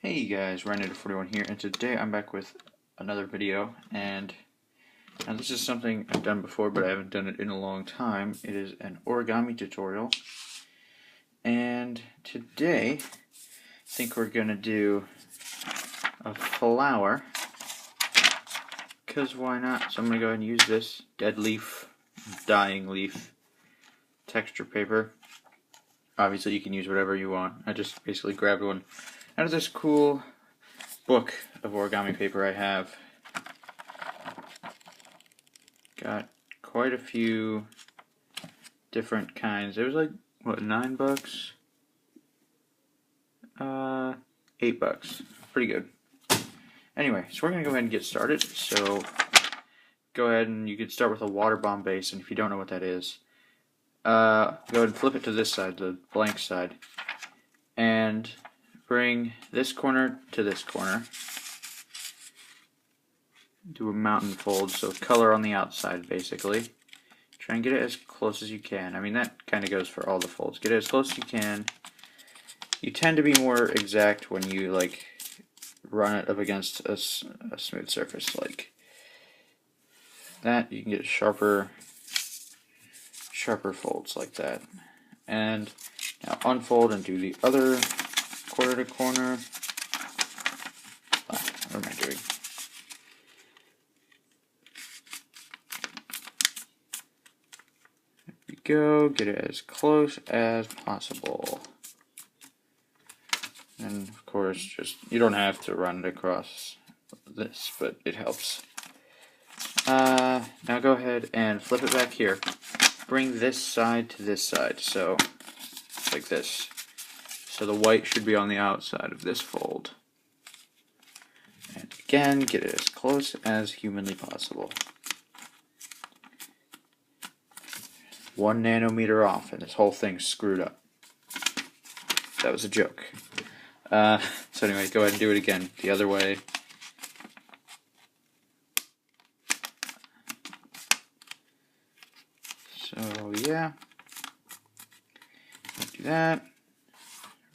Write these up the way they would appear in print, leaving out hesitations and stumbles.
Hey guys, Ryan41 here, and today I'm back with another video, and now this is something I've done before, but I haven't done it in a long time. It is an origami tutorial, and today I think we're going to do a flower, because why not? So I'm going to go ahead and use this dead leaf, dying leaf texture paper. Obviously you can use whatever you want. I just basically grabbed one out of this cool book of origami paper I have. Got quite a few different kinds. It was like, what, $9? $8. Pretty good. Anyway, so we're going to go ahead and get started. So go ahead and you could start with a water bomb base, and if you don't know what that is, go ahead and flip it to this side, the blank side, and bring this corner to this corner. Do a mountain fold, so color on the outside basically. Try and get it as close as you can. I mean, that kind of goes for all the folds. Get it as close as you can. You tend to be more exact when you like run it up against a smooth surface like that. You can get sharper folds like that. And now unfold and do the other corner to corner. What am I doing? There we go. Get it as close as possible. And of course, just you don't have to run it across this, but it helps. Now go ahead and flip it back here. Bring this side to this side, so like this. So the white should be on the outside of this fold. And again, get it as close as humanly possible. 1 nanometer off, and this whole thing's screwed up. That was a joke. So anyway, go ahead and do it again, the other way. So yeah, do that.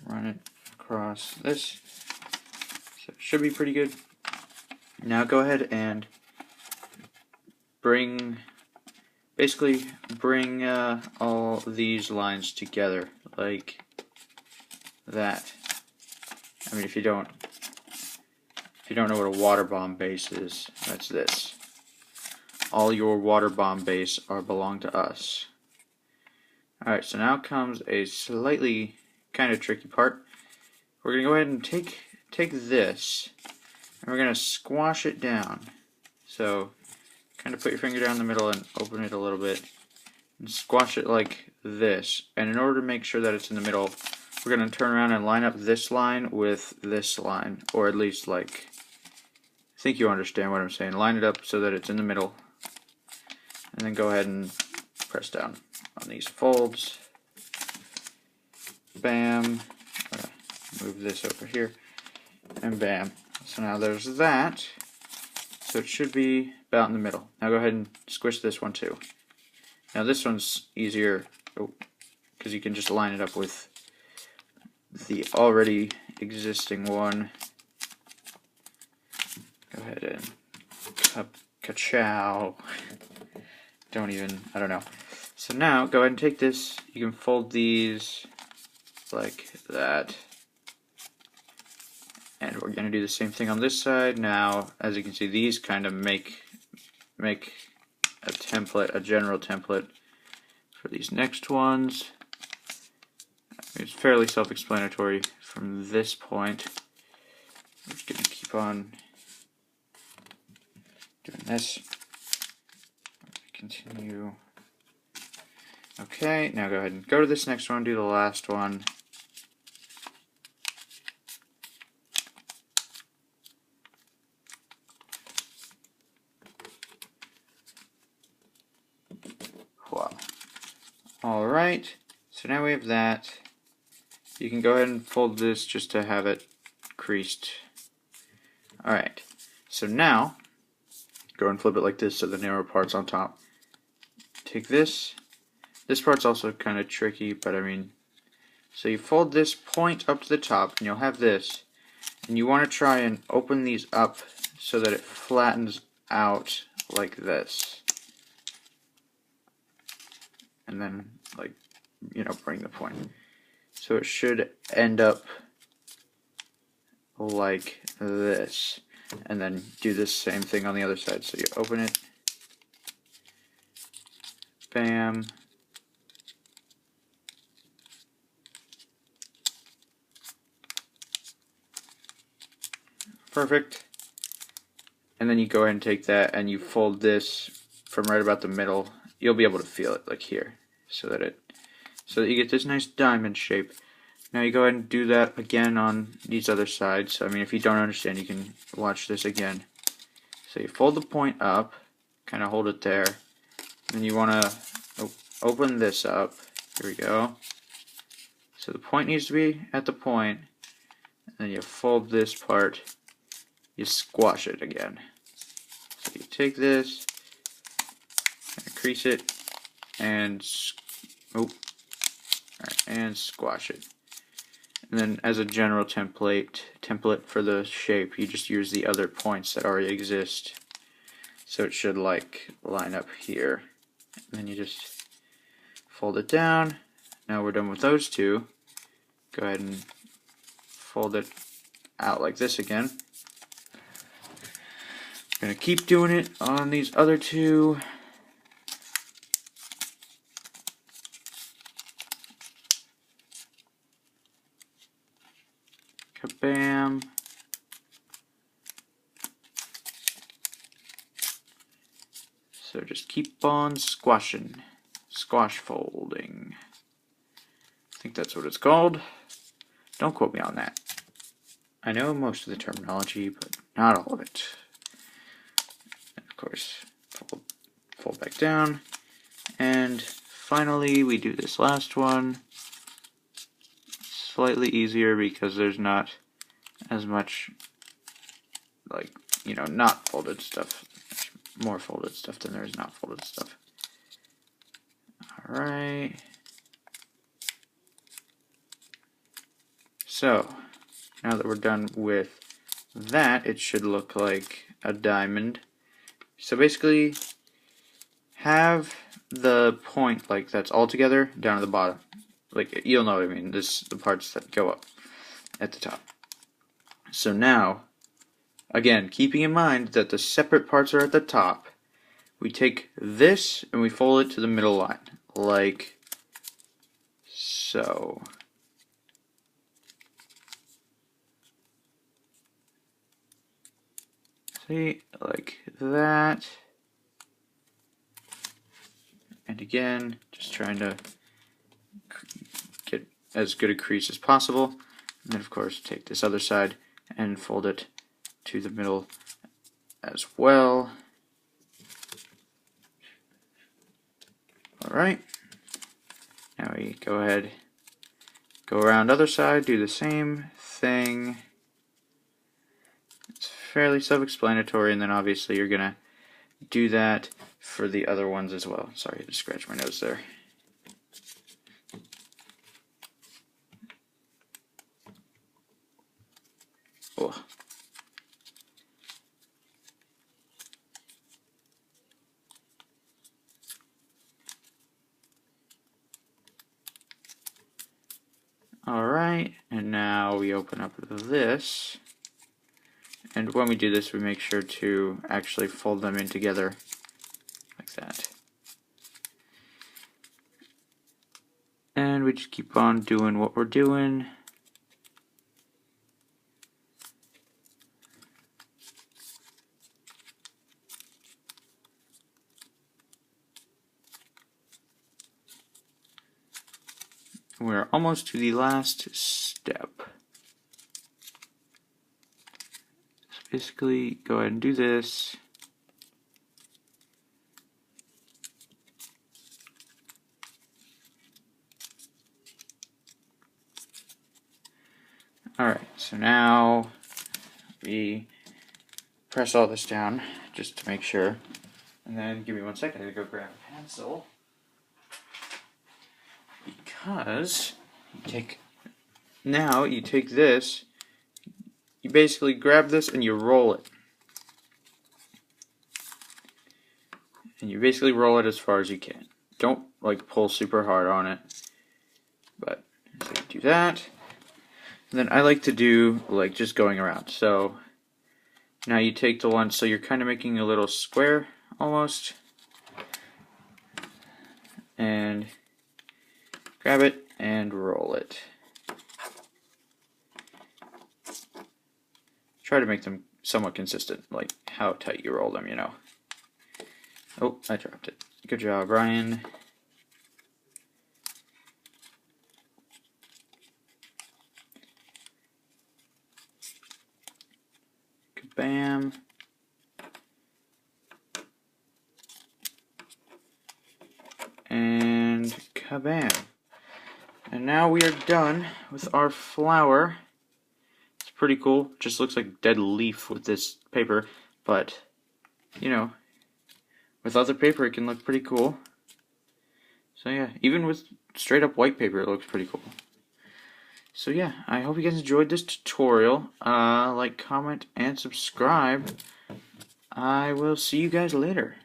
Run it across this. So it should be pretty good. Now go ahead and bring all these lines together like that. I mean, if you don't know what a water bomb base is, that's this. All your water bomb base belong to us. Alright, so now comes a slightly kind of tricky part. We're going to go ahead and take this, and we're going to squash it down. So, kind of put your finger down the middle and open it a little bit, and squash it like this. And in order to make sure that it's in the middle, we're going to turn around and line up this line with this line, or at least like, I think you understand what I'm saying. Line it up so that it's in the middle, and then go ahead and press down on these folds. Bam. Move this over here, and bam. So now there's that. So it should be about in the middle. Now go ahead and squish this one too. Now this one's easier because you can just line it up with the already existing one. Go ahead and ka-chow. I don't know. So now go ahead and take this. You can fold these like that. And we're going to do the same thing on this side. Now, as you can see, these kind of make a template, a general template for these next ones. It's fairly self-explanatory from this point. We're just going to keep on doing this. Continue. Okay, now go ahead and go to this next one, do the last one. Wow. Alright, so now we have that. You can go ahead and fold this just to have it creased. Alright, so now, go and flip it like this so the narrow part's on top. Take this. This part's also kind of tricky, but I mean, so you fold this point up to the top, and you'll have this. And you want to try and open these up so that it flattens out like this. And then, like, bring the point. So it should end up like this. And then do the same thing on the other side. So you open it. Bam. Perfect. And then you go ahead and take that and you fold this from right about the middle. You'll be able to feel it like here, so that you get this nice diamond shape. Now you go ahead and do that again on these other sides. I mean, if you don't understand, you can watch this again. So you fold the point up, kind of hold it there. Then you want to open this up. Here we go. So the point needs to be at the point. And then you fold this part. You squash it again. So you take this, crease it, and squash it. And then as a general template for the shape, you just use the other points that already exist. So it should like line up here. And then you just fold it down. Now we're done with those two. Go ahead and fold it out like this again. I'm going to keep doing it on these other two. Kabam. So just keep on squashing. Squash folding. I think that's what it's called. Don't quote me on that. I know most of the terminology, but not all of it. And of course, fold back down. And finally, we do this last one. Slightly easier because there's not as much, like, not folded stuff. There's more folded stuff than there is not folded stuff. Alright. So, now that we're done with that, it should look like a diamond. So basically, have the point like that's all together down at the bottom. Like, you'll know what I mean. This the parts that go up at the top. So now, again, keeping in mind that the separate parts are at the top, we take this and we fold it to the middle line, like so. See, like that. And again, just trying to get as good a crease as possible. And then, of course, take this other side and fold it to the middle as well. Alright. Now we go ahead, go around other side, do the same thing. It's fairly self-explanatory, and then obviously you're going to do that for the other ones as well. Sorry, I just scratched my nose there. Oh. Alright, and now we open up this. And when we do this, we make sure to actually fold them in together like that. And we just keep on doing what we're doing. We're almost to the last step. So basically, go ahead and do this. Alright, so now we press all this down just to make sure. And then give me 1 second to go grab a pencil. Because you take this, you basically grab this and you roll it. And you basically roll it as far as you can. Don't like pull super hard on it. But so you do that. And then I like to do like just going around. So now you take the one, so you're kind of making a little square almost. And grab it and roll it. Try to make them somewhat consistent, like how tight you roll them, you know. Oh, I dropped it. Good job, Ryan. Bam. And kabam. And now we are done with our flower. It's pretty cool. Just looks like dead leaf with this paper, but you know, with other paper it can look pretty cool. So yeah, even with straight up white paper it looks pretty cool. So yeah, I hope you guys enjoyed this tutorial. Like, comment, and subscribe. I will see you guys later.